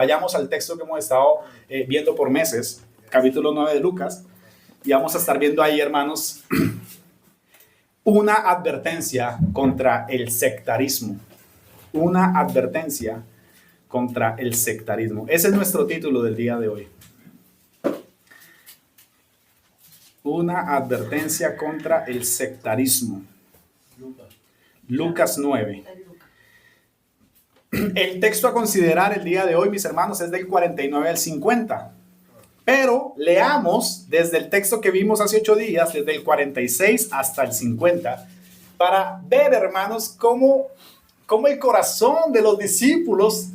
Vayamos al texto que hemos estado viendo por meses, capítulo 9 de Lucas, y vamos a estar viendo ahí, hermanos, una advertencia contra el sectarismo. Una advertencia contra el sectarismo. Ese es nuestro título del día de hoy. Una advertencia contra el sectarismo. Lucas 9. El texto a considerar el día de hoy, mis hermanos, es del 49 al 50. Pero leamos desde el texto que vimos hace 8 días, desde el 46 hasta el 50, para ver, hermanos, cómo el corazón de los discípulos,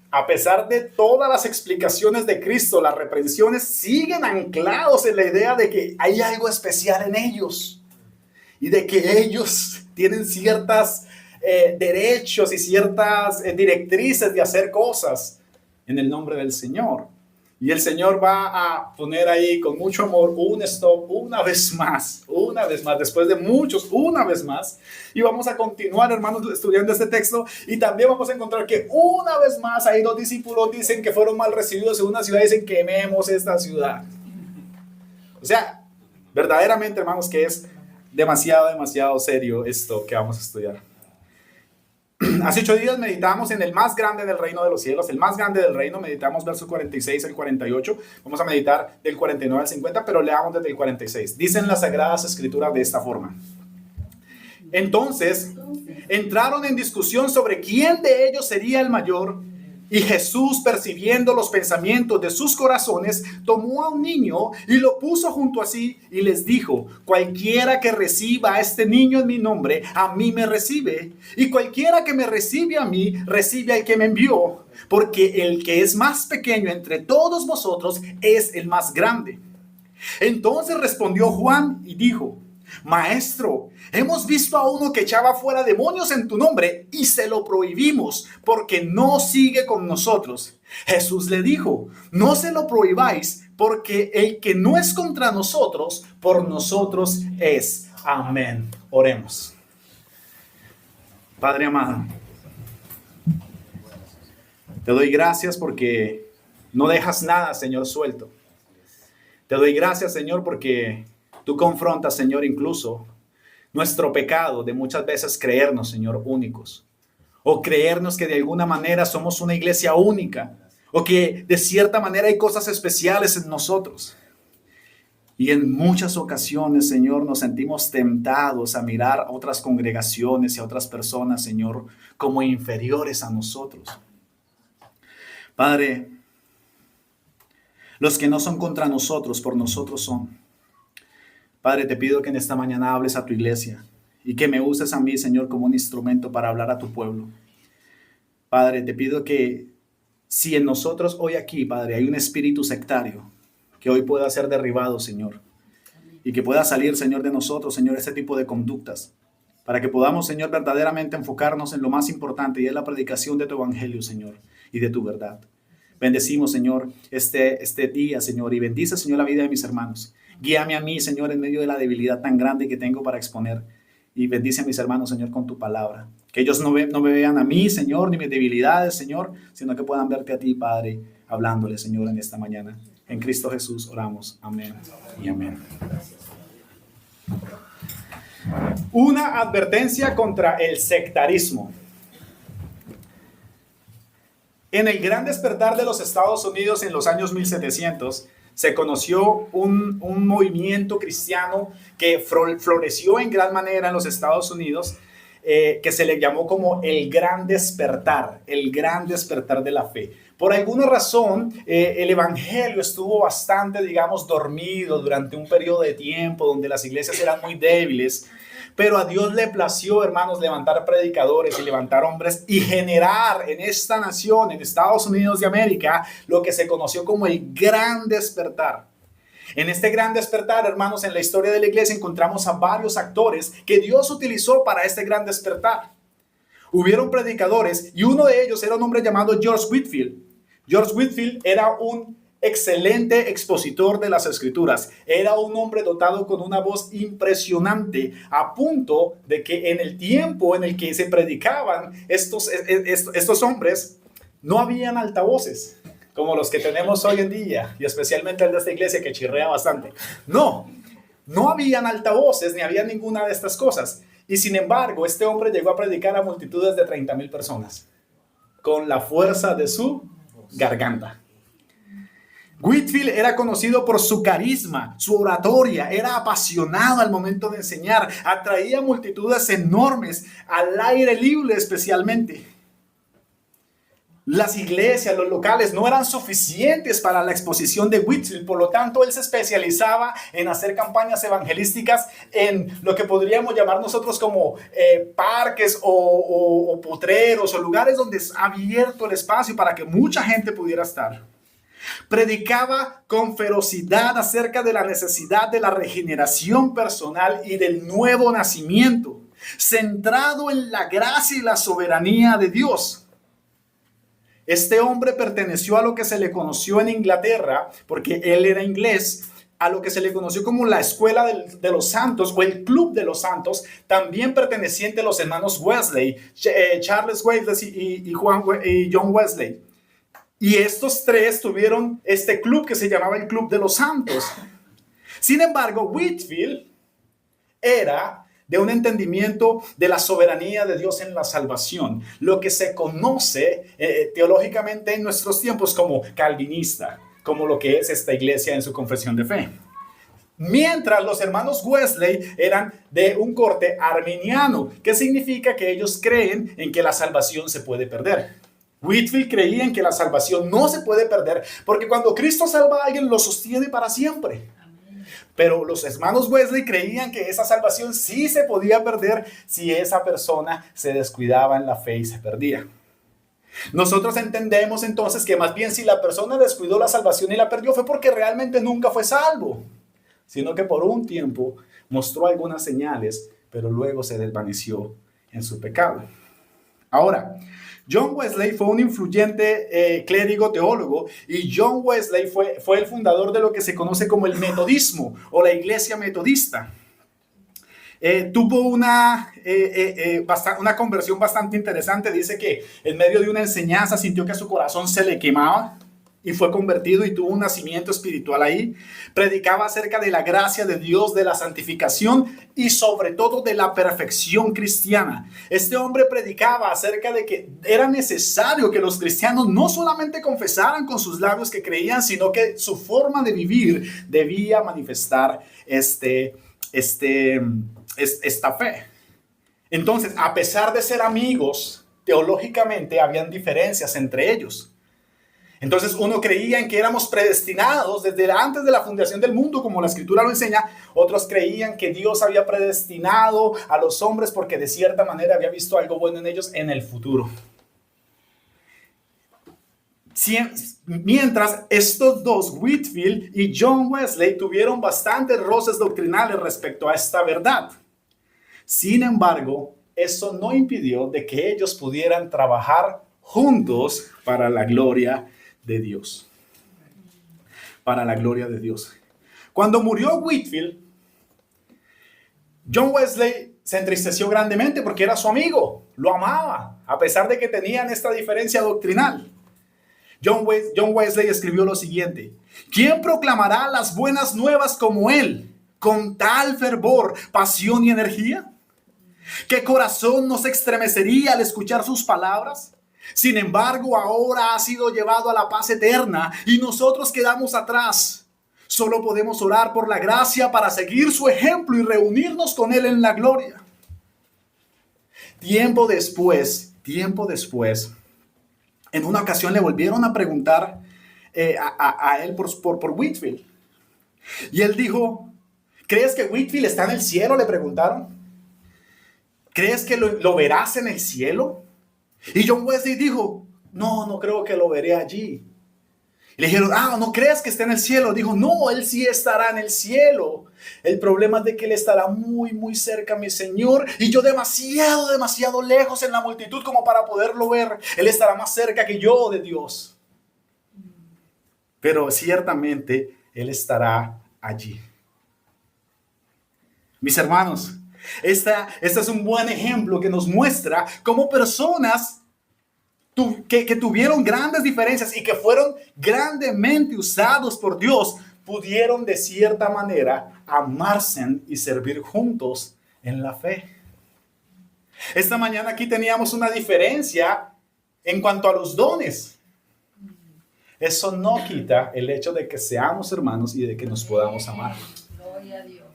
a pesar de todas las explicaciones de Cristo, las reprensiones, siguen anclados en la idea de que hay algo especial en ellos y de que ellos tienen ciertas derechos y ciertas directrices de hacer cosas en el nombre del Señor. Y el Señor va a poner ahí con mucho amor un stop una vez más, después de muchos, una vez más. Y vamos a continuar, hermanos, estudiando este texto. Y también vamos a encontrar que una vez más ahí los discípulos dicen que fueron mal recibidos en una ciudad y dicen quememos esta ciudad. O sea, verdaderamente, hermanos, que es demasiado serio esto que vamos a estudiar. Hace 8 días meditamos en el más grande del reino de los cielos, el más grande del reino. Meditamos versos 46 al 48. Vamos a meditar del 49 al 50, pero leamos desde el 46. Dicen las Sagradas Escrituras de esta forma. Entonces, entraron en discusión sobre quién de ellos sería el mayor. Y Jesús, percibiendo los pensamientos de sus corazones, tomó a un niño y lo puso junto a sí y les dijo: cualquiera que reciba a este niño en mi nombre, a mí me recibe. Y cualquiera que me recibe a mí, recibe al que me envió. Porque el que es más pequeño entre todos vosotros es el más grande. Entonces respondió Juan y dijo: Maestro, hemos visto a uno que echaba fuera demonios en tu nombre y se lo prohibimos porque no sigue con nosotros. Jesús le dijo: no se lo prohibáis porque el que no es contra nosotros, por nosotros es. Amén. Oremos. Padre amado, te doy gracias porque no dejas nada, Señor, suelto. Te doy gracias, Señor, porque tú confrontas, Señor, incluso nuestro pecado de muchas veces creernos, Señor, únicos. O creernos que de alguna manera somos una iglesia única. O que de cierta manera hay cosas especiales en nosotros. Y en muchas ocasiones, Señor, nos sentimos tentados a mirar a otras congregaciones y a otras personas, Señor, como inferiores a nosotros. Padre, los que no son contra nosotros, por nosotros son. Padre, te pido que en esta mañana hables a tu iglesia y que me uses a mí, Señor, como un instrumento para hablar a tu pueblo. Padre, te pido que si en nosotros hoy aquí, Padre, hay un espíritu sectario, que hoy pueda ser derribado, Señor, y que pueda salir, Señor, de nosotros, Señor, este tipo de conductas, para que podamos, Señor, verdaderamente enfocarnos en lo más importante y es la predicación de tu evangelio, Señor, y de tu verdad. Bendecimos, Señor, este día, Señor, y bendice, Señor, la vida de mis hermanos. Guíame a mí, Señor, en medio de la debilidad tan grande que tengo para exponer. Y bendice a mis hermanos, Señor, con tu palabra. Que ellos no me vean a mí, Señor, ni mis debilidades, Señor, sino que puedan verte a ti, Padre, hablándole, Señor, en esta mañana. En Cristo Jesús oramos. Amén y amén. Una advertencia contra el sectarismo. En el gran despertar de los Estados Unidos en los años 1700, se conoció un movimiento cristiano que floreció en gran manera en los Estados Unidos, que se le llamó como el gran despertar de la fe. Por alguna razón, el evangelio estuvo bastante, digamos, dormido durante un periodo de tiempo donde las iglesias eran muy débiles. Pero a Dios le plació, hermanos, levantar predicadores y levantar hombres y generar en esta nación, en Estados Unidos de América, lo que se conoció como el gran despertar. En este gran despertar, hermanos, en la historia de la iglesia encontramos a varios actores que Dios utilizó para este gran despertar. Hubieron predicadores y uno de ellos era un hombre llamado George Whitefield. George Whitefield era un excelente expositor de las Escrituras. Era un hombre dotado con una voz impresionante, a punto de que en el tiempo en el que se predicaban estos hombres, no habían altavoces. como los que tenemos hoy en día, y especialmente el de esta iglesia que chirrea bastante. No, no habían altavoces ni había ninguna de estas cosas. Y sin embargo, este hombre llegó a predicar a multitudes de 30,000 personas con la fuerza de su garganta. Whitefield era conocido por su carisma, su oratoria, era apasionado al momento de enseñar, atraía multitudes enormes, al aire libre especialmente. Las iglesias, los locales no eran suficientes para la exposición de Whitefield, por lo tanto él se especializaba en hacer campañas evangelísticas en lo que podríamos llamar nosotros como parques o potreros o lugares donde es abierto el espacio para que mucha gente pudiera estar. Predicaba con ferocidad acerca de la necesidad de la regeneración personal y del nuevo nacimiento, centrado en la gracia y la soberanía de Dios. Este hombre perteneció a lo que se le conoció en Inglaterra, porque él era inglés, a lo que se le conoció como la Escuela de los Santos o el Club de los Santos, también perteneciente a los hermanos Wesley, Charles Wesley y John Wesley. Y estos tres tuvieron este club que se llamaba el Club de los Santos. Sin embargo, Whitefield era de un entendimiento de la soberanía de Dios en la salvación, lo que se conoce teológicamente en nuestros tiempos como calvinista, como lo que es esta iglesia en su confesión de fe. Mientras los hermanos Wesley eran de un corte arminiano, que significa que ellos creen en que la salvación se puede perder. Whitefield creía en que la salvación no se puede perder, porque cuando Cristo salva a alguien lo sostiene para siempre. Pero los hermanos Wesley creían que esa salvación sí se podía perder si esa persona se descuidaba en la fe y se perdía. Nosotros entendemos entonces que más bien si la persona descuidó la salvación y la perdió fue porque realmente nunca fue salvo, sino que por un tiempo mostró algunas señales, pero luego se desvaneció en su pecado. Ahora, John Wesley fue un influyente clérigo teólogo y John Wesley fue el fundador de lo que se conoce como el metodismo o la iglesia metodista. Tuvo una conversión bastante interesante. Dice que en medio de una enseñanza sintió que su corazón se le quemaba y fue convertido y tuvo un nacimiento espiritual ahí. Predicaba acerca de la gracia de Dios, de la santificación y sobre todo de la perfección cristiana. Este hombre predicaba acerca de que era necesario que los cristianos no solamente confesaran con sus labios que creían, sino que su forma de vivir debía manifestar esta fe. Entonces, a pesar de ser amigos, teológicamente habían diferencias entre ellos. Entonces uno creía en que éramos predestinados desde antes de la fundación del mundo, como la escritura lo enseña. Otros creían que Dios había predestinado a los hombres porque de cierta manera había visto algo bueno en ellos en el futuro. Mientras estos dos, Whitefield y John Wesley, tuvieron bastantes roces doctrinales respecto a esta verdad. Sin embargo, eso no impidió de que ellos pudieran trabajar juntos para la gloria de Dios. Para la gloria de Dios. Cuando murió Whitefield, John Wesley se entristeció grandemente porque era su amigo, lo amaba, a pesar de que tenían esta diferencia doctrinal. John Wesley escribió lo siguiente: ¿quién proclamará las buenas nuevas como él, con tal fervor, pasión y energía? ¿Qué corazón no se estremecería al escuchar sus palabras? Sin embargo, ahora ha sido llevado a la paz eterna y nosotros quedamos atrás. Solo podemos orar por la gracia para seguir su ejemplo y reunirnos con él en la gloria. Tiempo después, en una ocasión le volvieron a preguntar a él por Whitefield. Y él dijo: ¿crees que Whitefield está en el cielo?, le preguntaron. ¿Crees que lo verás en el cielo? Y John Wesley dijo: no creo que lo veré allí. Y le dijeron: ¿no crees que esté en el cielo? Dijo: no, él sí estará en el cielo. El problema es de que él estará muy, muy cerca, mi Señor, y yo demasiado lejos en la multitud como para poderlo ver. Él estará más cerca que yo de Dios. Pero ciertamente él estará allí. Mis hermanos, este es un buen ejemplo que nos muestra cómo personas que tuvieron grandes diferencias y que fueron grandemente usados por Dios, pudieron de cierta manera amarse y servir juntos en la fe. Esta mañana aquí teníamos una diferencia en cuanto a los dones. Eso no quita el hecho de que seamos hermanos y de que nos podamos amar. Gloria a Dios.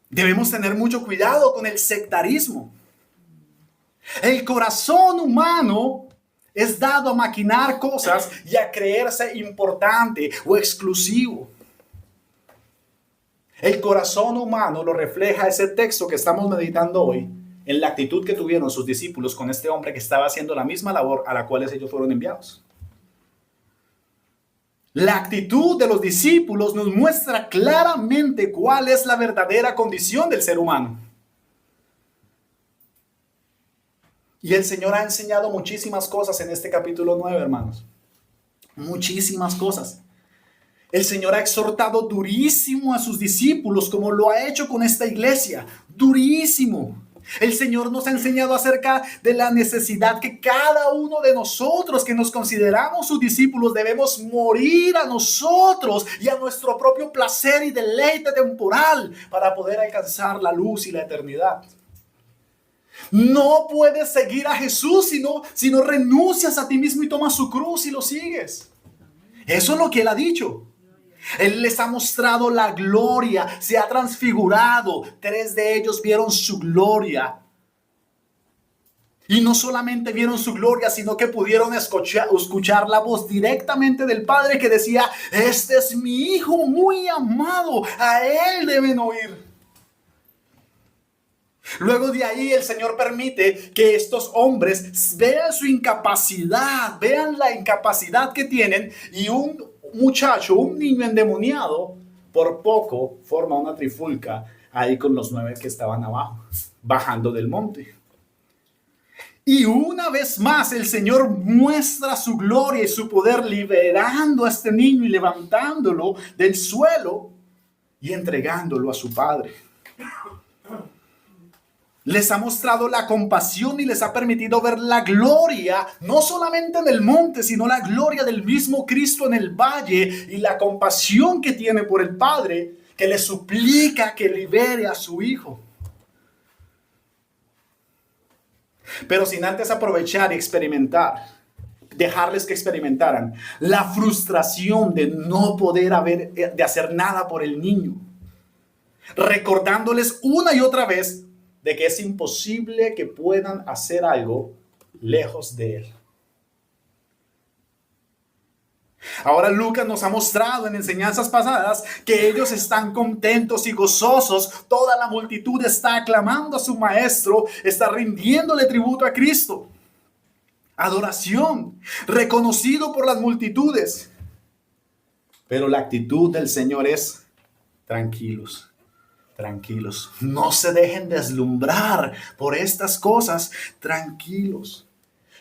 Debemos tener mucho cuidado con el sectarismo. El corazón humano es dado a maquinar cosas y a creerse importante o exclusivo. El corazón humano lo refleja ese texto que estamos meditando hoy en la actitud que tuvieron sus discípulos con este hombre que estaba haciendo la misma labor a la cual ellos fueron enviados. La actitud de los discípulos nos muestra claramente cuál es la verdadera condición del ser humano. Y el Señor ha enseñado muchísimas cosas en este capítulo 9, hermanos. Muchísimas cosas. El Señor ha exhortado durísimo a sus discípulos, como lo ha hecho con esta iglesia. Durísimo. El Señor nos ha enseñado acerca de la necesidad que cada uno de nosotros que nos consideramos sus discípulos debemos morir a nosotros y a nuestro propio placer y deleite temporal para poder alcanzar la luz y la eternidad. No puedes seguir a Jesús si no renuncias a ti mismo y tomas su cruz y lo sigues. Eso es lo que Él ha dicho. Él les ha mostrado la gloria, se ha transfigurado. 3 de ellos vieron su gloria. Y no solamente vieron su gloria, sino que pudieron escuchar la voz directamente del Padre que decía: este es mi Hijo muy amado, a Él deben oír. Luego de ahí el Señor permite que estos hombres vean su incapacidad, vean la incapacidad que tienen, y un muchacho, un niño endemoniado, por poco forma una trifulca ahí con los 9 que estaban abajo, bajando del monte. Y una vez más el Señor muestra su gloria y su poder liberando a este niño y levantándolo del suelo y entregándolo a su Padre. Les ha mostrado la compasión y les ha permitido ver la gloria, no solamente en el monte, sino la gloria del mismo Cristo en el valle y la compasión que tiene por el Padre, que le suplica que libere a su Hijo. Pero sin antes aprovechar y experimentar, dejarles que experimentaran la frustración de no poder de hacer nada por el niño, recordándoles una y otra vez de que es imposible que puedan hacer algo lejos de Él. Ahora Lucas nos ha mostrado en enseñanzas pasadas que ellos están contentos y gozosos. Toda la multitud está aclamando a su maestro, está rindiéndole tributo a Cristo. Adoración, reconocido por las multitudes. Pero la actitud del Señor es: tranquilos. Tranquilos, no se dejen deslumbrar por estas cosas, tranquilos.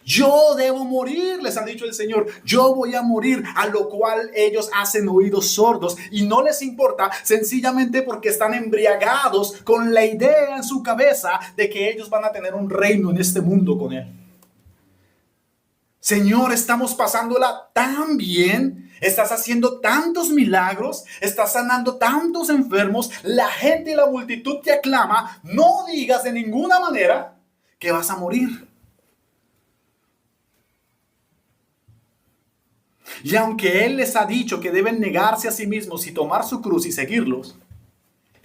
Yo debo morir, les ha dicho el Señor, yo voy a morir, a lo cual ellos hacen oídos sordos y no les importa, sencillamente porque están embriagados con la idea en su cabeza de que ellos van a tener un reino en este mundo con Él. Señor, estamos pasándola tan bien, estás haciendo tantos milagros, estás sanando tantos enfermos, la gente y la multitud te aclama, no digas de ninguna manera que vas a morir. Y aunque Él les ha dicho que deben negarse a sí mismos y tomar su cruz y seguirlos,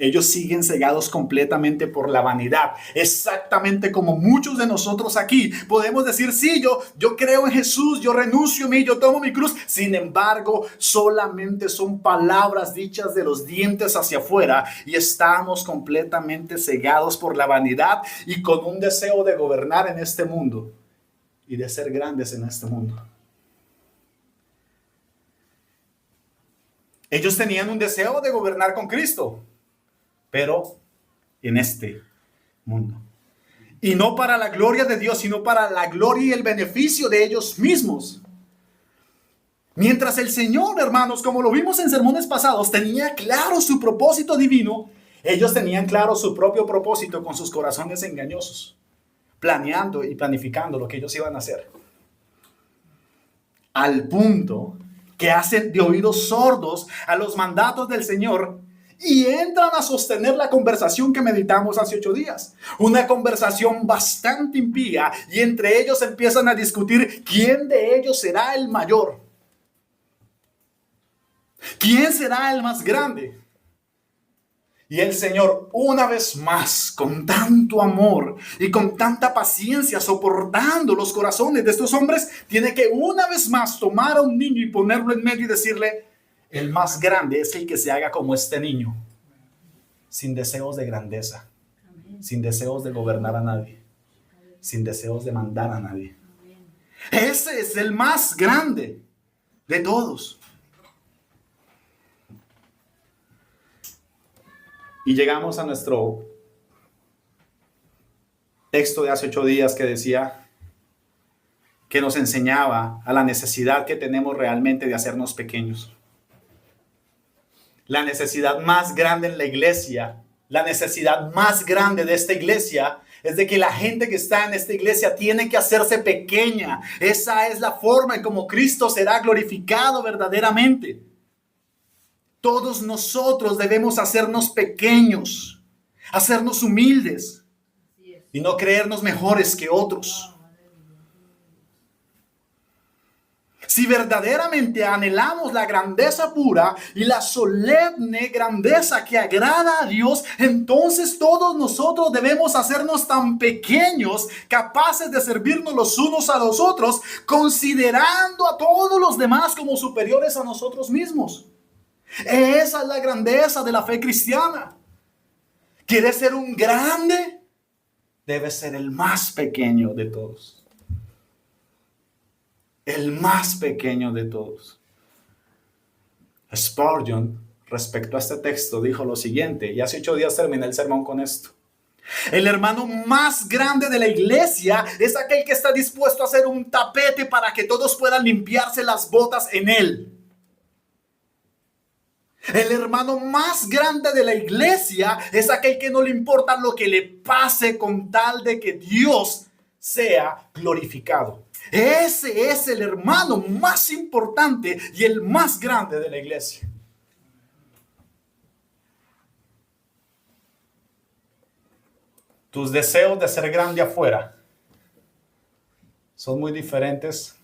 ellos siguen cegados completamente por la vanidad. Exactamente como muchos de nosotros aquí podemos decir: sí, yo creo en Jesús, yo renuncio a mí, yo tomo mi cruz. Sin embargo, solamente son palabras dichas de los dientes hacia afuera y estamos completamente cegados por la vanidad y con un deseo de gobernar en este mundo y de ser grandes en este mundo. Ellos tenían un deseo de gobernar con Cristo, pero en este mundo. Y no para la gloria de Dios, sino para la gloria y el beneficio de ellos mismos. Mientras el Señor, hermanos, como lo vimos en sermones pasados, tenía claro su propósito divino, ellos tenían claro su propio propósito con sus corazones engañosos, planeando y planificando lo que ellos iban a hacer. al punto que hacen de oídos sordos a los mandatos del Señor y entran a sostener la conversación que meditamos hace 8 días. Una conversación bastante impía, y entre ellos empiezan a discutir quién de ellos será el mayor. ¿Quién será el más grande? Y el Señor, una vez más, con tanto amor y con tanta paciencia, soportando los corazones de estos hombres, tiene que una vez más tomar a un niño y ponerlo en medio y decirle: el más grande es el que se haga como este niño, sin deseos de grandeza, sin deseos de gobernar a nadie, sin deseos de mandar a nadie. Ese es el más grande de todos. Y llegamos a nuestro texto de hace 8 días que decía, que nos enseñaba a la necesidad que tenemos realmente de hacernos pequeños. La necesidad más grande en la iglesia, la necesidad más grande de esta iglesia es de que la gente que está en esta iglesia tiene que hacerse pequeña. Esa es la forma en cómo Cristo será glorificado verdaderamente. Todos nosotros debemos hacernos pequeños, hacernos humildes y no creernos mejores que otros. Si verdaderamente anhelamos la grandeza pura y la solemne grandeza que agrada a Dios, entonces todos nosotros debemos hacernos tan pequeños, capaces de servirnos los unos a los otros, considerando a todos los demás como superiores a nosotros mismos. Esa es la grandeza de la fe cristiana. ¿Quieres ser un grande? Debes ser el más pequeño de todos. El más pequeño de todos. Spurgeon, respecto a este texto, dijo lo siguiente, y hace 8 días terminé el sermón con esto: el hermano más grande de la iglesia es aquel que está dispuesto a hacer un tapete para que todos puedan limpiarse las botas en él. El hermano más grande de la iglesia es aquel que no le importa lo que le pase con tal de que Dios sea glorificado. Ese es el hermano más importante y el más grande de la iglesia. Tus deseos de ser grande afuera son muy diferentes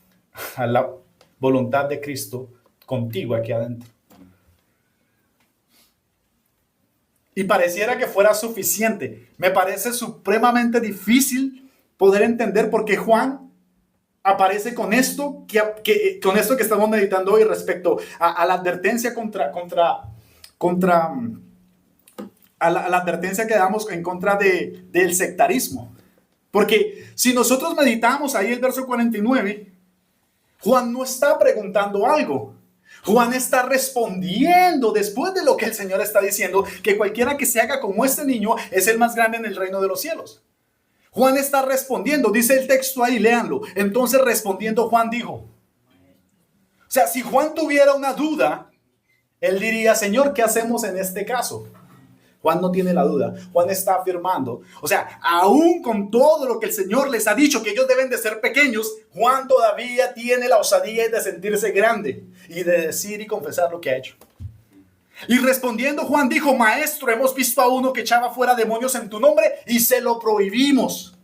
a la voluntad de Cristo contigo aquí adentro. Y pareciera que fuera suficiente. Me parece supremamente difícil poder entender por qué Juan aparece con esto con esto que estamos meditando hoy respecto a la advertencia la advertencia que damos en contra del sectarismo. Porque si nosotros meditamos ahí el verso 49, Juan no está preguntando algo. Juan está respondiendo después de lo que el Señor está diciendo, que cualquiera que se haga como este niño es el más grande en el reino de los cielos. Juan está respondiendo, dice el texto ahí, léanlo. Entonces respondiendo Juan dijo. O sea, si Juan tuviera una duda, él diría: Señor, ¿qué hacemos en este caso? Juan no tiene la duda. Juan está afirmando. O sea, aún con todo lo que el Señor les ha dicho, que ellos deben de ser pequeños, Juan todavía tiene la osadía de sentirse grande y de decir y confesar lo que ha hecho. Y respondiendo Juan dijo: Maestro, hemos visto a uno que echaba fuera demonios en tu nombre y se lo prohibimos.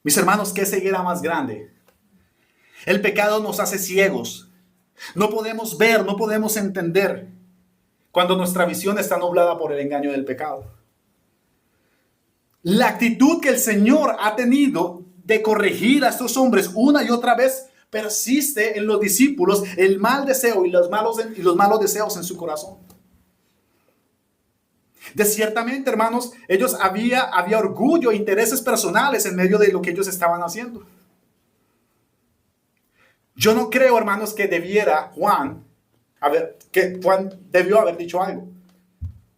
Mis hermanos, ¿qué ceguera más grande? El pecado nos hace ciegos. No podemos ver, no podemos entender cuando nuestra visión está nublada por el engaño del pecado. La actitud que el Señor ha tenido de corregir a estos hombres una y otra vez persiste en los discípulos, el mal deseo y los malos deseos en su corazón. De ciertamente, hermanos, ellos había orgullo e intereses personales en medio de lo que ellos estaban haciendo. Yo no creo, hermanos, que Juan debió haber dicho algo.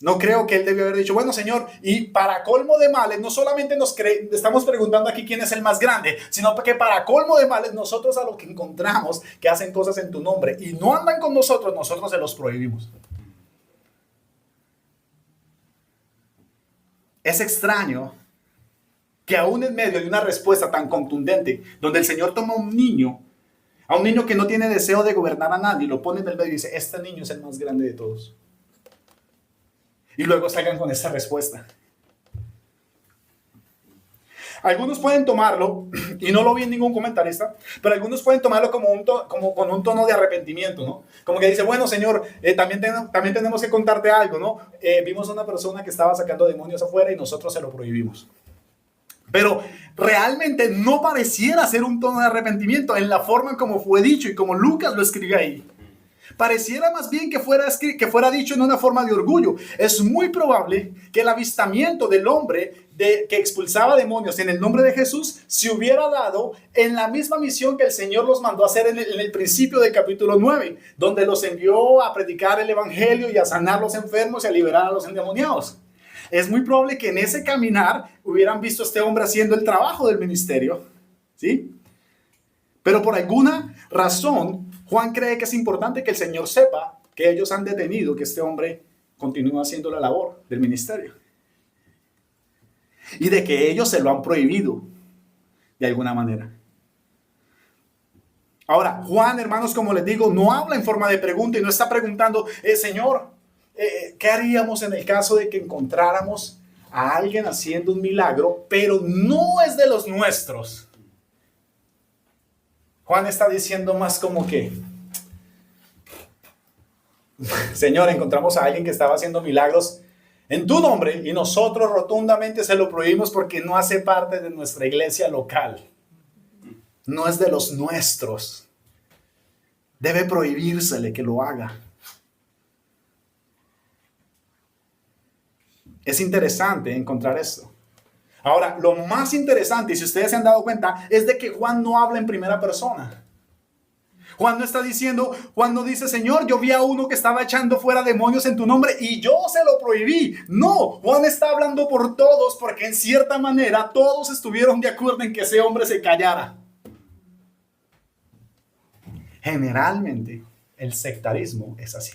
No creo que él debió haber dicho: bueno, Señor, y para colmo de males, no solamente estamos preguntando aquí quién es el más grande, sino que para colmo de males, nosotros a los que encontramos que hacen cosas en tu nombre y no andan con nosotros se los prohibimos. Es extraño que aún en medio de una respuesta tan contundente, donde el Señor toma a un niño que no tiene deseo de gobernar a nadie, lo pone en el medio y dice, este niño es el más grande de todos. Y luego salgan con esa respuesta. Algunos pueden tomarlo, y no lo vi en ningún comentarista, pero algunos pueden tomarlo como con un tono de arrepentimiento, ¿no? Como que dice, bueno, Señor, también tenemos que contarte algo, ¿no? Vimos a una persona que estaba sacando demonios afuera y nosotros se lo prohibimos. Pero realmente no pareciera ser un tono de arrepentimiento en la forma en como fue dicho y como Lucas lo escribe ahí. Pareciera más bien que fuera dicho en una forma de orgullo. Es muy probable que el avistamiento del hombre que expulsaba demonios en el nombre de Jesús se hubiera dado en la misma misión que el Señor los mandó a hacer en el principio del capítulo 9, donde los envió a predicar el evangelio y a sanar los enfermos y a liberar a los endemoniados. Es muy probable que en ese caminar hubieran visto a este hombre haciendo el trabajo del ministerio, ¿sí? Pero por alguna razón, Juan cree que es importante que el Señor sepa que ellos han detenido que este hombre continúa haciendo la labor del ministerio. Y de que ellos se lo han prohibido de alguna manera. Ahora, Juan, hermanos, como les digo, no habla en forma de pregunta y no está preguntando, Señor, ¿qué haríamos en el caso de que encontráramos a alguien haciendo un milagro, pero no es de los nuestros? Juan está diciendo más como que, Señor, encontramos a alguien que estaba haciendo milagros en tu nombre y nosotros rotundamente se lo prohibimos porque no hace parte de nuestra iglesia local. No es de los nuestros. Debe prohibírsele que lo haga. Es interesante encontrar esto. Ahora, lo más interesante, y si ustedes se han dado cuenta, es de que Juan no habla en primera persona. Juan no está diciendo, Juan no dice, Señor, yo vi a uno que estaba echando fuera demonios en tu nombre y yo se lo prohibí. No, Juan está hablando por todos porque en cierta manera todos estuvieron de acuerdo en que ese hombre se callara. Generalmente, el sectarismo es así.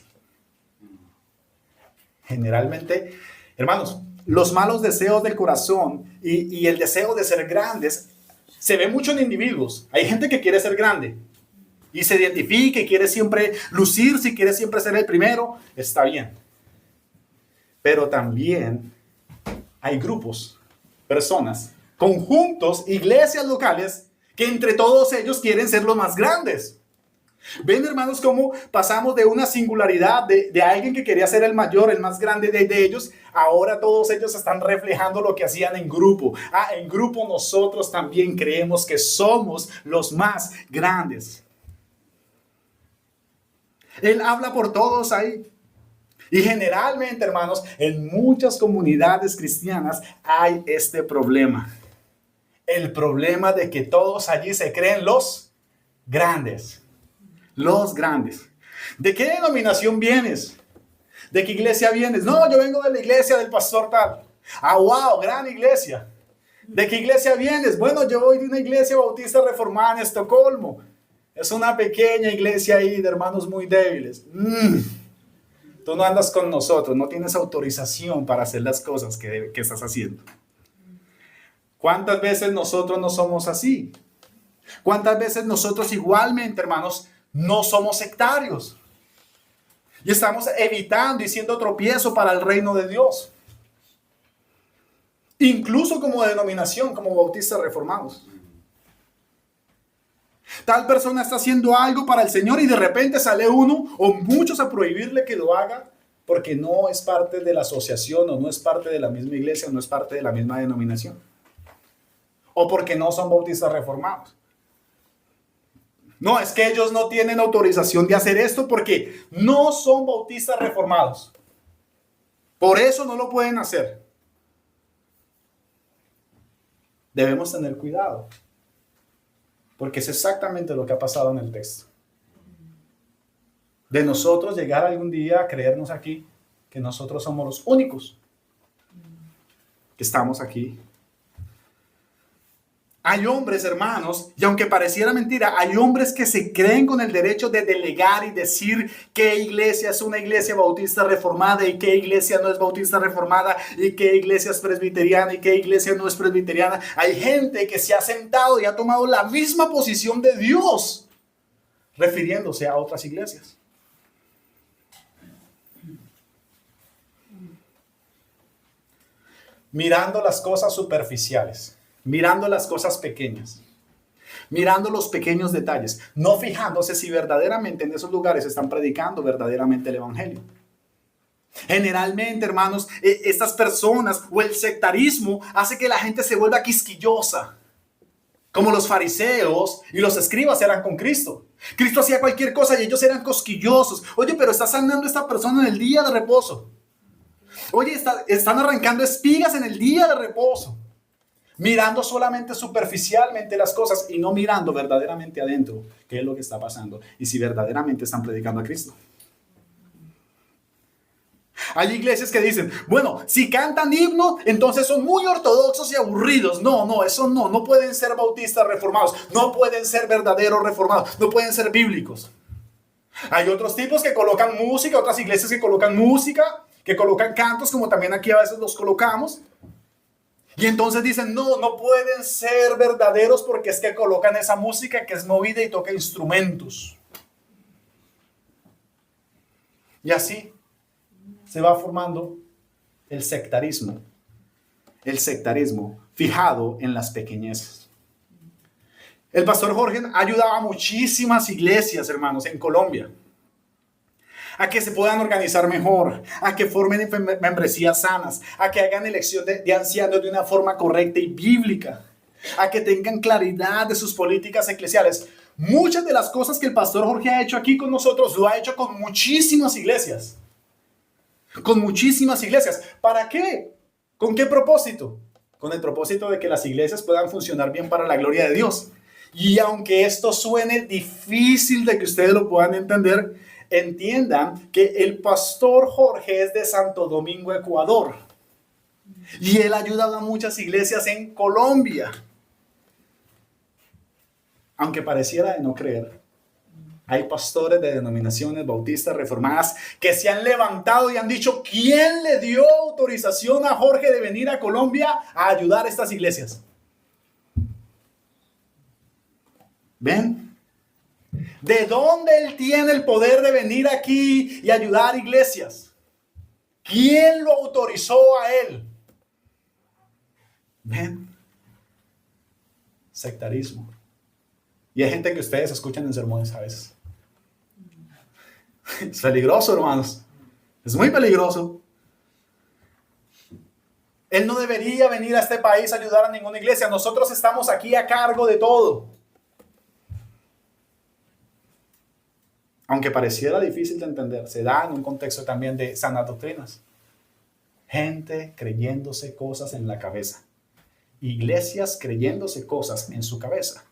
Generalmente, hermanos, los malos deseos del corazón y el deseo de ser grandes se ve mucho en individuos. Hay gente que quiere ser grande y se identifica y quiere siempre lucirse y quiere siempre ser el primero. Está bien. Pero también hay grupos, personas, conjuntos, iglesias locales que entre todos ellos quieren ser los más grandes. ¿Ven, hermanos, cómo pasamos de una singularidad de alguien que quería ser el mayor, el más grande de ellos? Ahora todos ellos están reflejando lo que hacían en grupo. En grupo nosotros también creemos que somos los más grandes. Él habla por todos ahí. Y generalmente, hermanos, en muchas comunidades cristianas hay este problema. El problema de que todos allí se creen los grandes. Los grandes. ¿De qué denominación vienes? ¿De qué iglesia vienes? No, yo vengo de la iglesia del pastor tal. Wow, gran iglesia. ¿De qué iglesia vienes? Bueno, yo voy de una iglesia bautista reformada en Estocolmo. Es una pequeña iglesia ahí de hermanos muy débiles. Tú no andas con nosotros, no tienes autorización para hacer las cosas que estás haciendo. ¿Cuántas veces nosotros no somos así? ¿Cuántas veces nosotros igualmente, hermanos, no somos sectarios? Y estamos evitando y siendo tropiezo para el reino de Dios. Incluso como denominación, como bautistas reformados. Tal persona está haciendo algo para el Señor y de repente sale uno o muchos a prohibirle que lo haga porque no es parte de la asociación o no es parte de la misma iglesia o no es parte de la misma denominación. O porque no son bautistas reformados. No, es que ellos no tienen autorización de hacer esto porque no son bautistas reformados. Por eso no lo pueden hacer. Debemos tener cuidado. Porque es exactamente lo que ha pasado en el texto. De nosotros llegar algún día a creernos aquí que nosotros somos los únicos que estamos aquí. Hay hombres, hermanos, y aunque pareciera mentira, hay hombres que se creen con el derecho de delegar y decir qué iglesia es una iglesia bautista reformada y qué iglesia no es bautista reformada y qué iglesia es presbiteriana y qué iglesia no es presbiteriana. Hay gente que se ha sentado y ha tomado la misma posición de Dios, refiriéndose a otras iglesias. Mirando las cosas superficiales, mirando las cosas pequeñas, mirando los pequeños detalles, no fijándose si verdaderamente en esos lugares están predicando verdaderamente el evangelio. Generalmente, hermanos, estas personas o el sectarismo hace que la gente se vuelva quisquillosa, como los fariseos y los escribas eran con Cristo. Cristo hacía cualquier cosa y ellos eran cosquillosos. Oye, pero está sanando esta persona en el día de reposo. Oye, están arrancando espigas en el día de reposo. Mirando solamente superficialmente las cosas y no mirando verdaderamente adentro qué es lo que está pasando y si verdaderamente están predicando a Cristo. Hay iglesias que dicen, bueno, si cantan himnos, entonces son muy ortodoxos y aburridos. No, eso no pueden ser bautistas reformados, no pueden ser verdaderos reformados, no pueden ser bíblicos. Hay otros tipos que colocan música, otras iglesias que colocan música, que colocan cantos, como también aquí a veces los colocamos. Y entonces dicen, no pueden ser verdaderos porque es que colocan esa música que es movida y toca instrumentos. Y así se va formando el sectarismo fijado en las pequeñeces. El pastor Jorge ha ayudado a muchísimas iglesias, hermanos, en Colombia, a que se puedan organizar mejor, a que formen membresías sanas, a que hagan elección de ancianos de una forma correcta y bíblica, a que tengan claridad de sus políticas eclesiales. Muchas de las cosas que el pastor Jorge ha hecho aquí con nosotros, lo ha hecho con muchísimas iglesias. Con muchísimas iglesias. ¿Para qué? ¿Con qué propósito? Con el propósito de que las iglesias puedan funcionar bien para la gloria de Dios. Y aunque esto suene difícil de que ustedes lo puedan entender, entiendan que el pastor Jorge es de Santo Domingo, Ecuador. Y él ha ayudado a muchas iglesias en Colombia. Aunque pareciera de no creer, hay pastores de denominaciones bautistas reformadas que se han levantado y han dicho, ¿quién le dio autorización a Jorge de venir a Colombia a ayudar a estas iglesias? ¿Ven? ¿De dónde él tiene el poder de venir aquí y ayudar iglesias? ¿Quién lo autorizó a él? ¿Ven? Sectarismo. Y hay gente que ustedes escuchan en sermones a veces. Es peligroso, hermanos. Es muy peligroso. Él no debería venir a este país a ayudar a ninguna iglesia. Nosotros estamos aquí a cargo de todo. Aunque pareciera difícil de entender, se da en un contexto también de sanas doctrinas. Gente creyéndose cosas en la cabeza. Iglesias creyéndose cosas en su cabeza.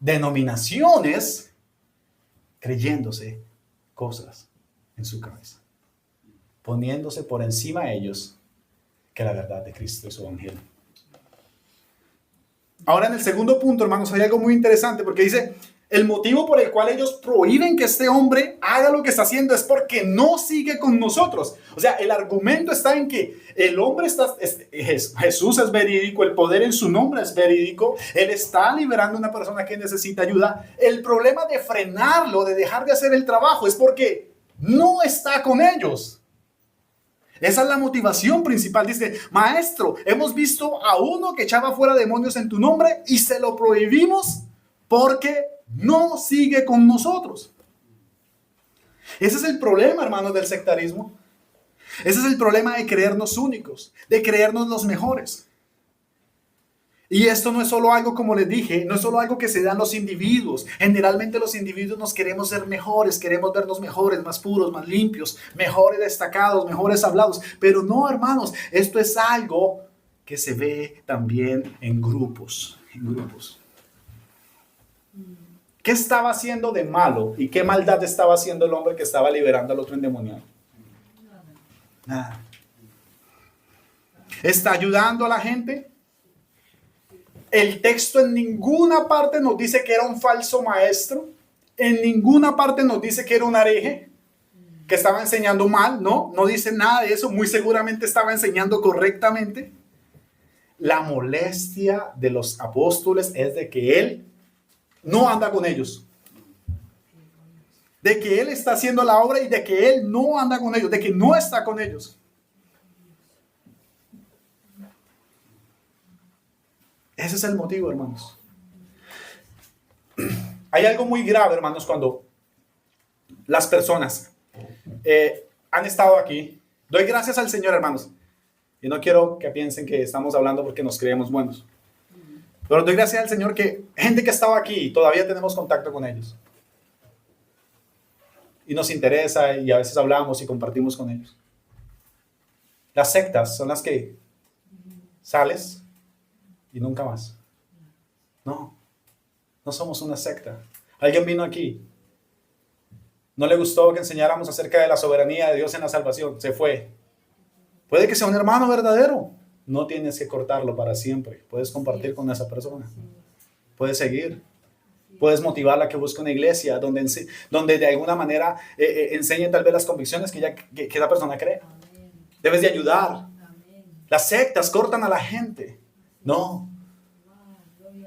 Denominaciones creyéndose cosas en su cabeza. Poniéndose por encima de ellos que la verdad de Cristo y su evangelio. Ahora en el segundo punto, hermanos, hay algo muy interesante porque dice, el motivo por el cual ellos prohíben que este hombre haga lo que está haciendo es porque no sigue con nosotros. O sea, el argumento está en que el hombre Jesús es verídico, el poder en su nombre es verídico, él está liberando a una persona que necesita ayuda. El problema de frenarlo, de dejar de hacer el trabajo, es porque no está con ellos. Esa es la motivación principal. Dice, maestro, hemos visto a uno que echaba fuera demonios en tu nombre y se lo prohibimos porque no sigue con nosotros. Ese es el problema, hermanos, del sectarismo. Ese es el problema de creernos únicos, de creernos los mejores. Y esto no es solo algo, como les dije, no es solo algo que se da en los individuos. Generalmente los individuos nos queremos ser mejores, queremos vernos mejores, más puros, más limpios, mejores destacados, mejores hablados. Pero no, hermanos, esto es algo que se ve también en grupos. ¿Qué estaba haciendo de malo y qué maldad estaba haciendo el hombre que estaba liberando al otro endemoniado? Nada. ¿Está ayudando a la gente? El texto en ninguna parte nos dice que era un falso maestro. En ninguna parte nos dice que era un hereje, que estaba enseñando mal. No dice nada de eso. Muy seguramente estaba enseñando correctamente. La molestia de los apóstoles es de que él no anda con ellos. De que él está haciendo la obra y de que él no anda con ellos, de que no está con ellos. Ese es el motivo, hermanos. Hay algo muy grave, hermanos, cuando las personas han estado aquí. Doy gracias al Señor, hermanos. Y no quiero que piensen que estamos hablando porque nos creemos buenos. Pero doy gracias al Señor que gente que estaba aquí y todavía tenemos contacto con ellos. Y nos interesa y a veces hablamos y compartimos con ellos. Las sectas son las que sales y nunca más. No somos una secta. Alguien vino aquí. No le gustó que enseñáramos acerca de la soberanía de Dios en la salvación. Se fue. Puede que sea un hermano verdadero. No tienes que cortarlo para siempre. Puedes compartir con esa persona. Puedes seguir. Puedes motivarla a que busque una iglesia donde de alguna manera enseñe tal vez las convicciones que la persona cree. Debes de ayudar. Las sectas cortan a la gente. No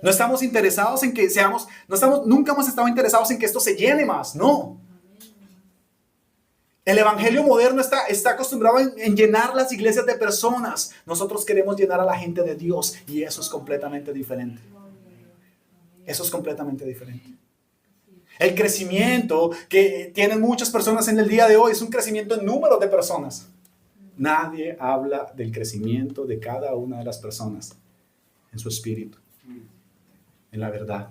estamos interesados en que seamos, nunca hemos estado interesados en que esto se llene más. No. El evangelio moderno está acostumbrado en llenar las iglesias de personas. Nosotros queremos llenar a la gente de Dios y eso es completamente diferente. Eso es completamente diferente. El crecimiento que tienen muchas personas en el día de hoy es un crecimiento en número de personas. Nadie habla del crecimiento de cada una de las personas en su espíritu, en la verdad.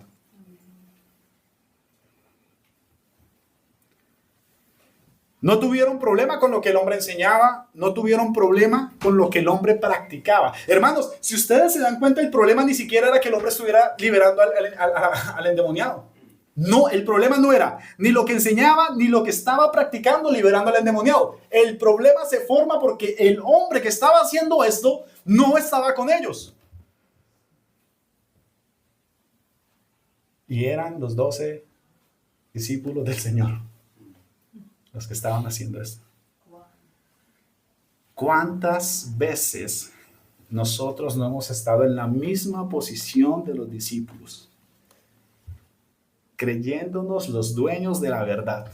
No tuvieron problema con lo que el hombre enseñaba, no tuvieron problema con lo que el hombre practicaba. Hermanos, si ustedes se dan cuenta, el problema ni siquiera era que el hombre estuviera liberando al endemoniado. No, el problema no era ni lo que enseñaba, ni lo que estaba practicando liberando al endemoniado. El problema se forma porque el hombre que estaba haciendo esto no estaba con ellos. Y eran los 12 discípulos del Señor los que estaban haciendo esto. ¿Cuántas veces nosotros no hemos estado en la misma posición de los discípulos? Creyéndonos los dueños de la verdad.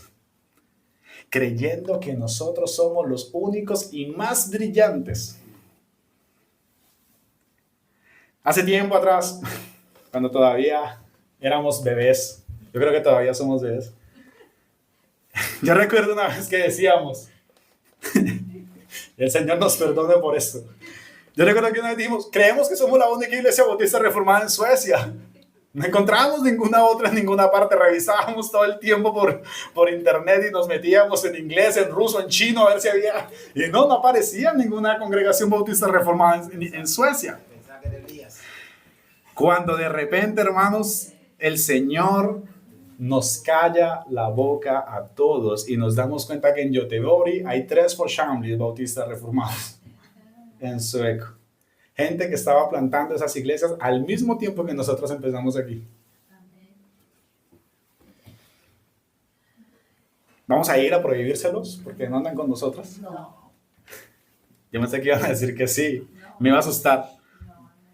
Creyendo que nosotros somos los únicos y más brillantes. Hace tiempo atrás, cuando todavía éramos bebés, yo creo que todavía somos bebés. Yo recuerdo una vez que decíamos, el Señor nos perdone por esto. Yo recuerdo que una vez dijimos, creemos que somos la única iglesia bautista reformada en Suecia. No encontrábamos ninguna otra en ninguna parte. Revisábamos todo el tiempo por internet y nos metíamos en inglés, en ruso, en chino, a ver si había. Y no aparecía ninguna congregación bautista reformada en Suecia. Cuando de repente, hermanos, el Señor nos calla la boca a todos y nos damos cuenta que en Göteborg hay 3 församlingar bautistas reformados en sueco. Gente que estaba plantando esas iglesias al mismo tiempo que nosotros empezamos aquí. ¿Vamos a ir a prohibírselos porque no andan con nosotros? No. Yo pensé que iban a decir que sí. Me iba a asustar.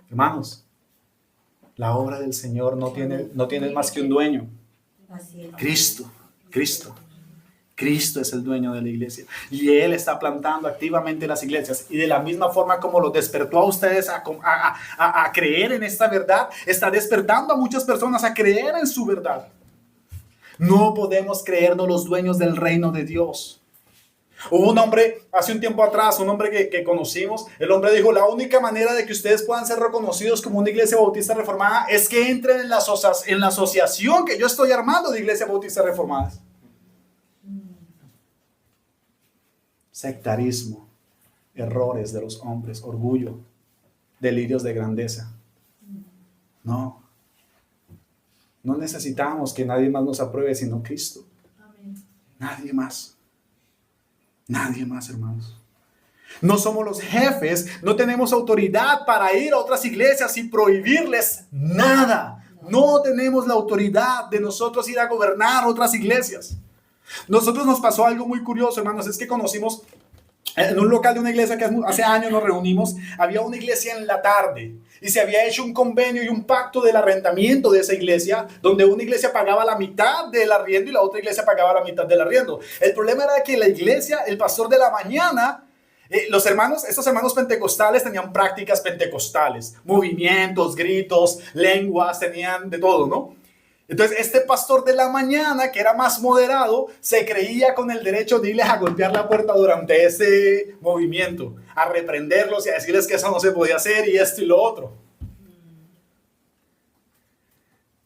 Hermanos, la obra del Señor no tiene más que un dueño. Cristo. Cristo es el dueño de la iglesia y Él está plantando activamente las iglesias y de la misma forma como los despertó a ustedes a creer en esta verdad, está despertando a muchas personas a creer en su verdad. No podemos creernos los dueños del reino de Dios. Hubo un hombre hace un tiempo atrás, un hombre que conocimos, el hombre dijo, la única manera de que ustedes puedan ser reconocidos como una iglesia bautista reformada es que entren en la asociación que yo estoy armando de iglesias bautistas reformadas. Sectarismo, errores de los hombres, orgullo, delirios de grandeza. No necesitamos que nadie más nos apruebe sino Cristo. Nadie más, hermanos. No somos los jefes, no tenemos autoridad para ir a otras iglesias y prohibirles nada. No tenemos la autoridad de nosotros ir a gobernar otras iglesias. Nosotros nos pasó algo muy curioso, hermanos, es que conocimos en un local de una iglesia que hace años nos reunimos, había una iglesia en la tarde y se había hecho un convenio y un pacto del arrendamiento de esa iglesia, donde una iglesia pagaba la mitad del arriendo y la otra iglesia pagaba la mitad del arriendo. El problema era que la iglesia, el pastor de la mañana, estos hermanos pentecostales tenían prácticas pentecostales, movimientos, gritos, lenguas, tenían de todo, ¿no? Entonces este pastor de la mañana, que era más moderado, se creía con el derecho de irles a golpear la puerta durante ese movimiento, a reprenderlos y a decirles que eso no se podía hacer y esto y lo otro,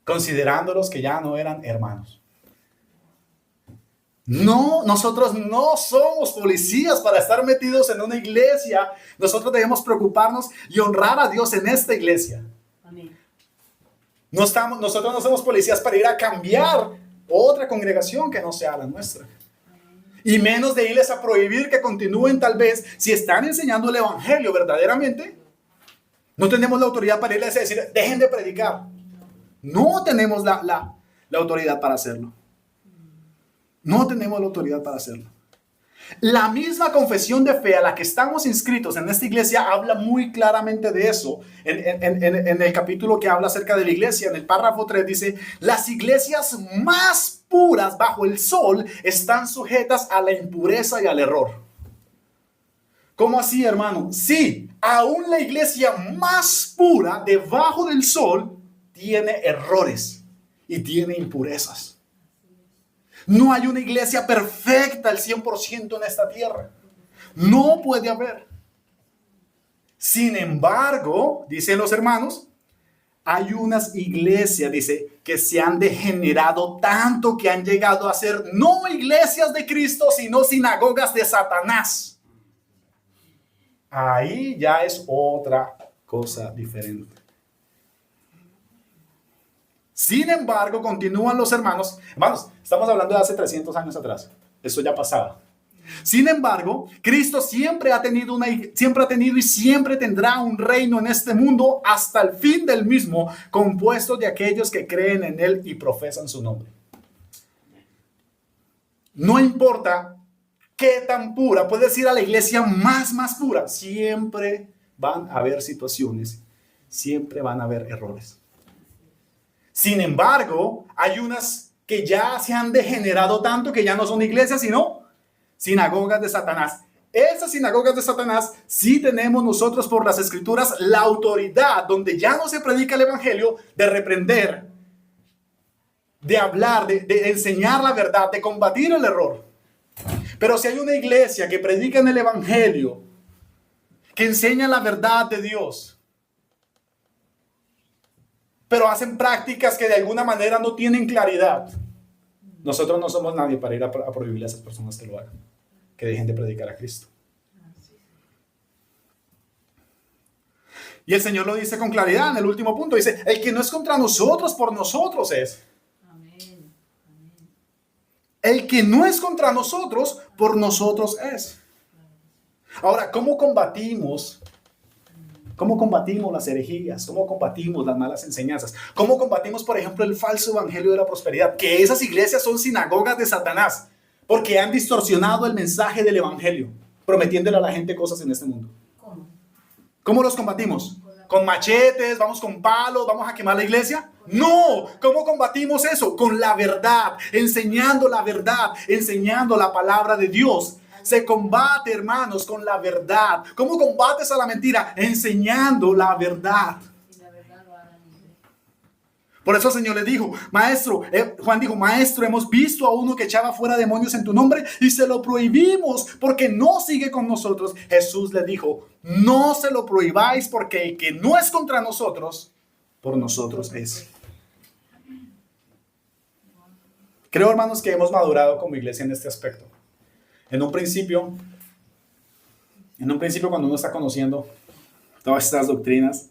considerándolos que ya no eran hermanos. No, nosotros no somos policías para estar metidos en una iglesia. Nosotros debemos preocuparnos y honrar a Dios en esta iglesia. Amén. Nosotros no somos policías para ir a cambiar otra congregación que no sea la nuestra. Y menos de irles a prohibir que continúen, tal vez, si están enseñando el evangelio verdaderamente. No tenemos la autoridad para irles a decir, dejen de predicar. No tenemos la autoridad para hacerlo. No tenemos la autoridad para hacerlo. La misma confesión de fe a la que estamos inscritos en esta iglesia habla muy claramente de eso. En el capítulo que habla acerca de la iglesia, en el párrafo 3 dice, las iglesias más puras bajo el sol están sujetas a la impureza y al error. ¿Cómo así, hermano? Sí, aún la iglesia más pura debajo del sol tiene errores y tiene impurezas. No hay una iglesia perfecta al 100% en esta tierra. No puede haber. Sin embargo, dicen los hermanos, hay unas iglesias, dice, que se han degenerado tanto que han llegado a ser no iglesias de Cristo, sino sinagogas de Satanás. Ahí ya es otra cosa diferente. Sin embargo, continúan los hermanos. Hermanos, estamos hablando de hace 300 años atrás. Eso ya pasaba. Sin embargo, Cristo siempre ha tenido y siempre tendrá un reino en este mundo hasta el fin del mismo, compuesto de aquellos que creen en Él y profesan su nombre. No importa qué tan pura, puedes ir a la iglesia más pura. Siempre van a haber situaciones, siempre van a haber errores. Sin embargo, hay unas que ya se han degenerado tanto que ya no son iglesias, sino sinagogas de Satanás. Esas sinagogas de Satanás sí tenemos nosotros por las escrituras la autoridad, donde ya no se predica el evangelio, de reprender, de hablar, de enseñar la verdad, de combatir el error. Pero si hay una iglesia que predica en el evangelio, que enseña la verdad de Dios, pero hacen prácticas que de alguna manera no tienen claridad, nosotros no somos nadie para ir a prohibirle a esas personas que lo hagan, que dejen de predicar a Cristo. Y el Señor lo dice con claridad en el último punto. Dice, el que no es contra nosotros, por nosotros es. Amén. El que no es contra nosotros, por nosotros es. Ahora, ¿cómo combatimos las herejías? ¿Cómo combatimos las malas enseñanzas? ¿Cómo combatimos, por ejemplo, el falso evangelio de la prosperidad? Que esas iglesias son sinagogas de Satanás, porque han distorsionado el mensaje del evangelio, prometiéndole a la gente cosas en este mundo. ¿Cómo los combatimos? ¿Con machetes? ¿Vamos con palos? ¿Vamos a quemar la iglesia? No. ¿Cómo combatimos eso? Con la verdad, enseñando la verdad, enseñando la palabra de Dios. Se combate, hermanos, con la verdad. ¿Cómo combates a la mentira? Enseñando la verdad. Por eso el Señor le dijo, maestro, Juan dijo, maestro, hemos visto a uno que echaba fuera demonios en tu nombre y se lo prohibimos porque no sigue con nosotros. Jesús le dijo, no se lo prohibáis porque el que no es contra nosotros, por nosotros es. Creo, hermanos, que hemos madurado como iglesia en este aspecto. En un principio, cuando uno está conociendo todas estas doctrinas,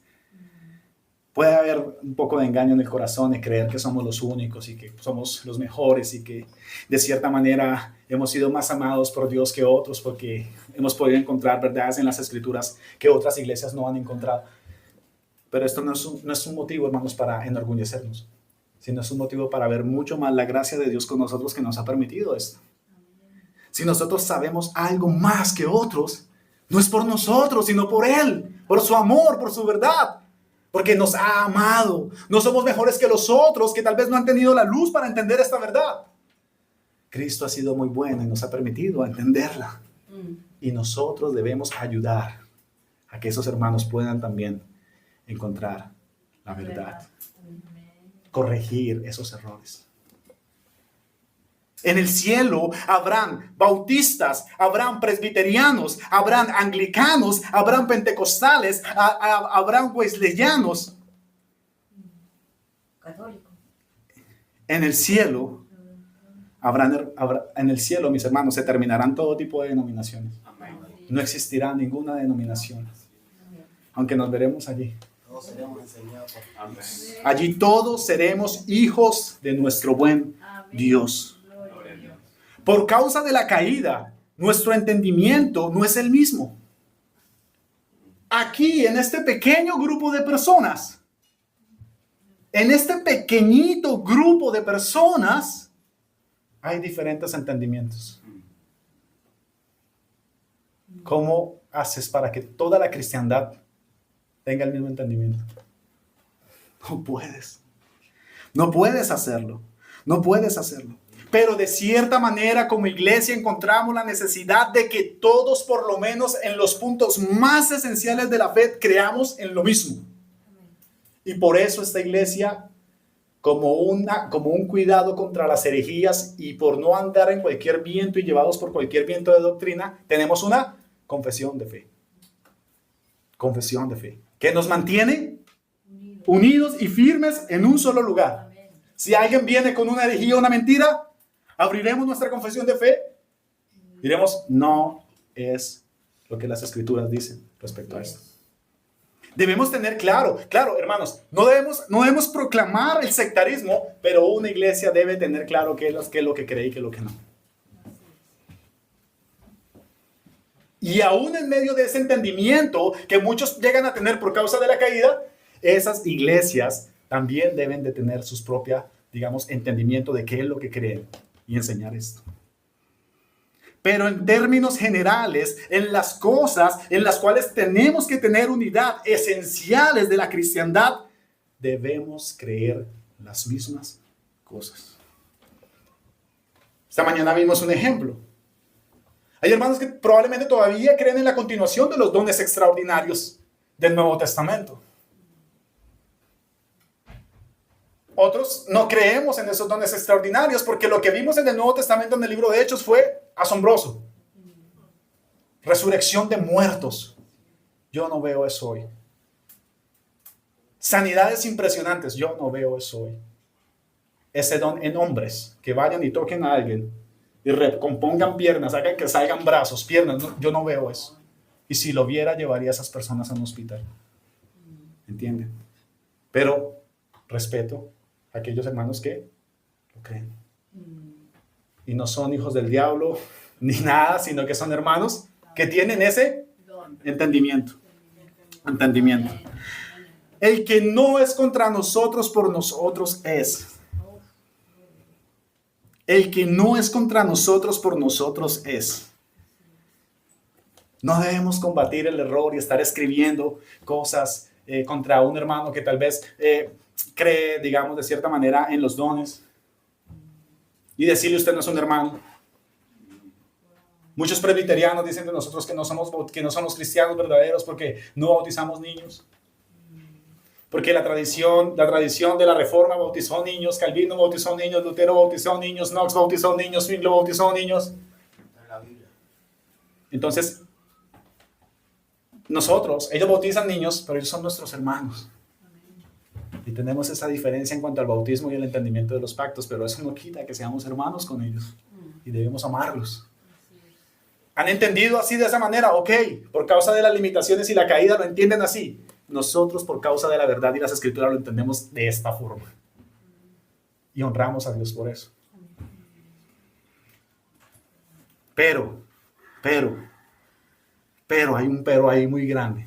Puede haber un poco de engaño en el corazón de creer que somos los únicos y que somos los mejores y que de cierta manera hemos sido más amados por Dios que otros porque hemos podido encontrar verdades en las Escrituras que otras iglesias no han encontrado. Pero esto no es un motivo, hermanos, para enorgullecernos, sino es un motivo para ver mucho más la gracia de Dios con nosotros que nos ha permitido esto. Si nosotros sabemos algo más que otros, no es por nosotros, sino por Él, por su amor, por su verdad. Porque nos ha amado. No somos mejores que los otros que tal vez no han tenido la luz para entender esta verdad. Cristo ha sido muy bueno y nos ha permitido entenderla. Y nosotros debemos ayudar a que esos hermanos puedan también encontrar la verdad. Corregir esos errores. En el cielo habrán bautistas, habrán presbiterianos, habrán anglicanos, habrán pentecostales, habrán wesleyanos. Católicos. En el cielo, en el cielo, mis hermanos, se terminarán todo tipo de denominaciones. No existirá ninguna denominación, aunque nos veremos allí. Todos seremos enseñados por Dios. Allí todos seremos hijos de nuestro buen Dios. Por causa de la caída, nuestro entendimiento no es el mismo. Aquí, en este pequeño grupo de personas, en este pequeñito grupo de personas, hay diferentes entendimientos. ¿Cómo haces para que toda la cristiandad tenga el mismo entendimiento? No puedes. No puedes hacerlo. No puedes hacerlo. Pero de cierta manera como iglesia encontramos la necesidad de que todos, por lo menos en los puntos más esenciales de la fe, creamos en lo mismo. Y por eso esta iglesia, como un cuidado contra las herejías y por no andar en cualquier viento y llevados por cualquier viento de doctrina, tenemos una confesión de fe. Confesión de fe. Que nos mantiene unidos y firmes en un solo lugar. Si alguien viene con una herejía o una mentira, abriremos nuestra confesión de fe. Diremos, no es lo que las Escrituras dicen respecto a esto. Debemos tener claro, hermanos, no debemos proclamar el sectarismo, pero una iglesia debe tener claro qué es lo que cree y qué es lo que no. Y aún en medio de ese entendimiento que muchos llegan a tener por causa de la caída, esas iglesias también deben de tener sus propias, entendimiento de qué es lo que creen y enseñar esto. Pero en términos generales, en las cosas en las cuales tenemos que tener unidad, esenciales de la cristiandad, debemos creer las mismas cosas. Esta mañana vimos un ejemplo. Hay hermanos que probablemente todavía creen en la continuación de los dones extraordinarios del Nuevo Testamento. Otros no creemos en esos dones extraordinarios porque lo que vimos en el Nuevo Testamento, en el libro de Hechos, fue asombroso. Resurrección de muertos. Yo no veo eso hoy. Sanidades impresionantes. Yo no veo eso hoy. Ese don en hombres que vayan y toquen a alguien y recompongan piernas, hagan que salgan brazos, piernas. No, yo no veo eso. Y si lo viera, llevaría a esas personas a un hospital. ¿Entienden? Pero respeto a aquellos hermanos que lo creen. Y no son hijos del diablo ni nada, sino que son hermanos que tienen ese entendimiento. Entendimiento. El que no es contra nosotros, por nosotros es. El que no es contra nosotros, por nosotros es. No debemos combatir el error y estar escribiendo cosas contra un hermano que tal vez cree, de cierta manera en los dones y decirle usted no es un hermano. Muchos presbiterianos dicen de nosotros que no somos cristianos verdaderos porque no bautizamos niños. Porque la tradición de la Reforma bautizó niños, Calvino bautizó niños, Lutero bautizó niños, Knox bautizó niños, Zwingli bautizó niños. Entonces, ellos bautizan niños, pero ellos son nuestros hermanos. Y tenemos esa diferencia en cuanto al bautismo y el entendimiento de los pactos, pero eso no quita que seamos hermanos con ellos y debemos amarlos. ¿Han entendido así de esa manera? Ok, por causa de las limitaciones y la caída lo entienden así. nosotros por causa de la verdad y las escrituras lo entendemos de esta forma. Y honramos a Dios por eso. Pero hay un pero ahí muy grande.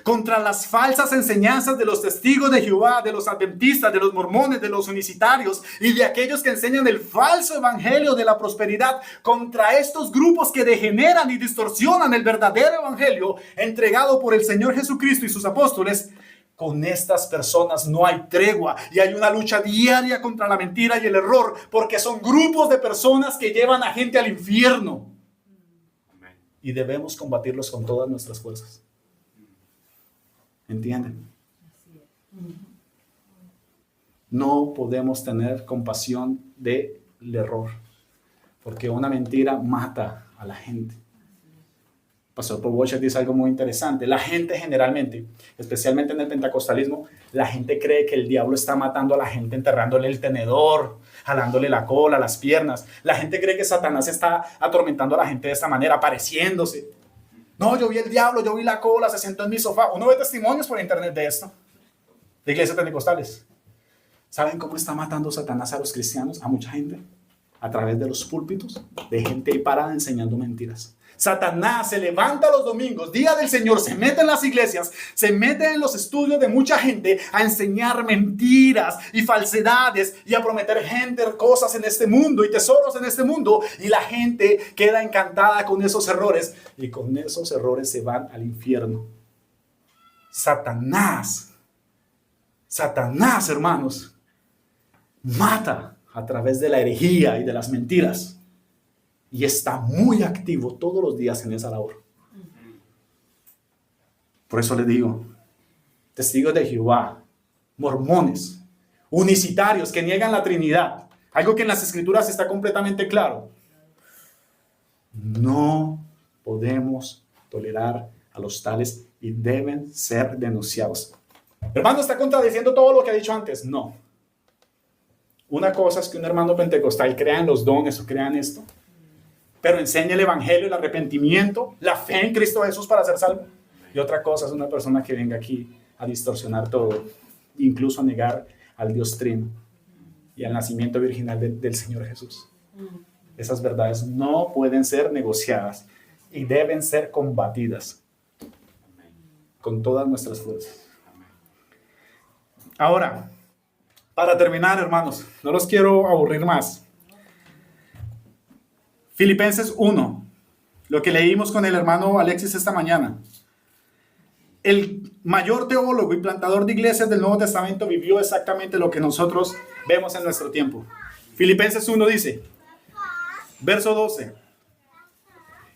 Contra las falsas enseñanzas de los testigos de Jehová, de los adventistas, de los mormones, de los unicitarios y de aquellos que enseñan el falso evangelio de la prosperidad, contra estos grupos que degeneran y distorsionan el verdadero evangelio entregado por el Señor Jesucristo y sus apóstoles, con estas personas no hay tregua y hay una lucha diaria contra la mentira y el error, porque son grupos de personas que llevan a gente al infierno. Y debemos combatirlos con todas nuestras fuerzas. ¿Entienden? No podemos tener compasión del error, porque una mentira mata a la gente. Pastor Pobochek dice algo muy interesante. La gente generalmente, especialmente en el pentecostalismo, la gente cree que el diablo está matando a la gente enterrándole el tenedor, jalándole la cola, las piernas. La gente cree que Satanás está atormentando a la gente de esta manera, apareciéndose. No, yo vi el diablo, yo vi la cola, se sentó en mi sofá. Uno ve testimonios por internet de esto, de iglesias pentecostales. ¿Saben cómo está matando Satanás a los cristianos, a mucha gente? A través de los púlpitos, de gente ahí parada enseñando mentiras. Satanás se levanta los domingos, día del Señor, se mete en las iglesias, se mete en los estudios de mucha gente a enseñar mentiras y falsedades y a prometer gente cosas en este mundo y tesoros en este mundo, y la gente queda encantada con esos errores y con esos errores se van al infierno. Satanás, hermanos, mata a través de la herejía y de las mentiras. Y está muy activo todos los días en esa labor. Por eso les digo, testigos de Jehová, mormones, unicitarios que niegan la Trinidad, algo que en las Escrituras está completamente claro. No podemos tolerar a los tales y deben ser denunciados. Hermano, ¿está contradiciendo todo lo que ha dicho antes? No. Una cosa es que un hermano pentecostal crea en los dones o crea en esto, pero enseña el evangelio, el arrepentimiento, la fe en Cristo Jesús para ser salvo. Y otra cosa es una persona que venga aquí a distorsionar todo, incluso a negar al Dios Trino y al nacimiento virginal del Señor Jesús. Esas verdades no pueden ser negociadas y deben ser combatidas con todas nuestras fuerzas. Ahora, para terminar, hermanos, no los quiero aburrir más. Filipenses 1, lo que leímos con el hermano Alexis esta mañana. El mayor teólogo y plantador de iglesias del Nuevo Testamento vivió exactamente lo que nosotros vemos en nuestro tiempo. Filipenses 1 dice, verso 12,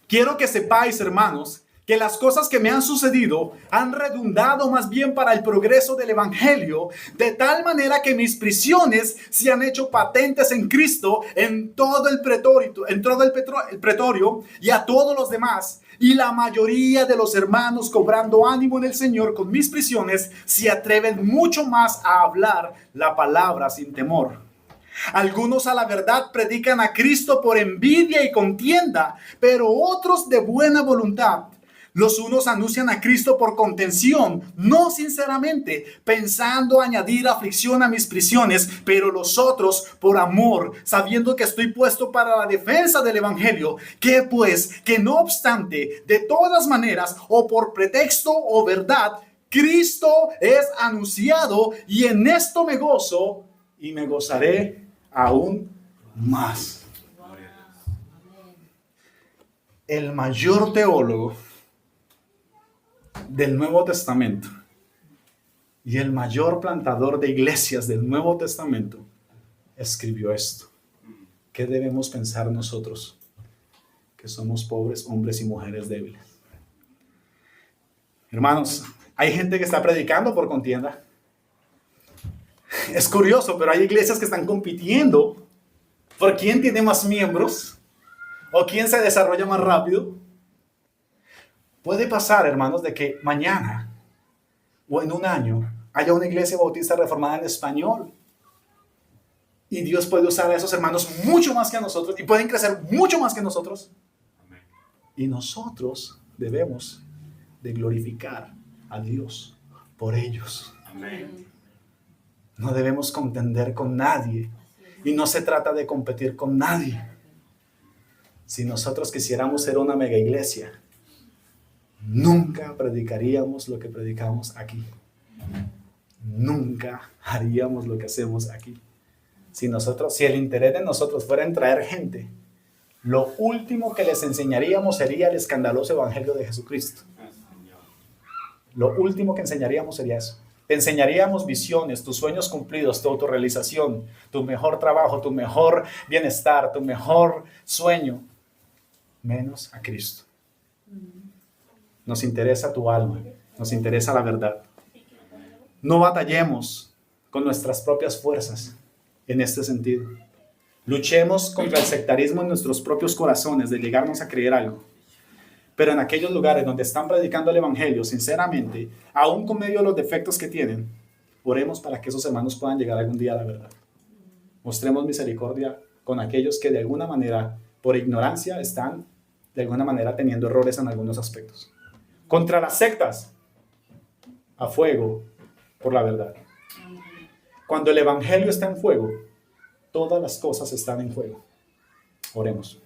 quiero que sepáis, hermanos, que las cosas que me han sucedido han redundado más bien para el progreso del evangelio, de tal manera que mis prisiones se han hecho patentes en Cristo en todo el pretorio y a todos los demás. Y la mayoría de los hermanos, cobrando ánimo en el Señor con mis prisiones, se atreven mucho más a hablar la palabra sin temor. Algunos a la verdad predican a Cristo por envidia y contienda, pero otros de buena voluntad. Los unos anuncian a Cristo por contención, no sinceramente, pensando añadir aflicción a mis prisiones, pero los otros por amor, sabiendo que estoy puesto para la defensa del evangelio. Que pues, que no obstante, de todas maneras, o por pretexto o verdad, Cristo es anunciado, y en esto me gozo y me gozaré aún más. El mayor teólogo del Nuevo Testamento y el mayor plantador de iglesias del Nuevo Testamento escribió esto. ¿Qué debemos pensar nosotros, que somos pobres hombres y mujeres débiles? Hermanos, hay gente que está predicando por contienda. Es curioso, pero hay iglesias que están compitiendo por quién tiene más miembros o quién se desarrolla más rápido. Puede pasar, hermanos, de que mañana o en un año haya una iglesia bautista reformada en español. Y Dios puede usar a esos hermanos mucho más que a nosotros y pueden crecer mucho más que nosotros. Y nosotros debemos de glorificar a Dios por ellos. Amén. No debemos contender con nadie. Y no se trata de competir con nadie. Si nosotros quisiéramos ser una mega iglesia, nunca predicaríamos lo que predicamos aquí. Nunca haríamos lo que hacemos aquí. Si el interés de nosotros fuera en traer gente, lo último que les enseñaríamos sería el escandaloso evangelio de Jesucristo. Lo último que enseñaríamos sería eso. Te enseñaríamos visiones, tus sueños cumplidos, tu autorrealización, tu mejor trabajo, tu mejor bienestar, tu mejor sueño, menos a Cristo. Nos interesa tu alma, nos interesa la verdad. No batallemos con nuestras propias fuerzas en este sentido. Luchemos contra el sectarismo en nuestros propios corazones de llegarnos a creer algo. Pero en aquellos lugares donde están predicando el evangelio, sinceramente, aún con medio de los defectos que tienen, oremos para que esos hermanos puedan llegar algún día a la verdad. Mostremos misericordia con aquellos que de alguna manera, por ignorancia, están de alguna manera teniendo errores en algunos aspectos. Contra las sectas, a fuego por la verdad. Cuando el evangelio está en fuego, todas las cosas están en fuego. Oremos.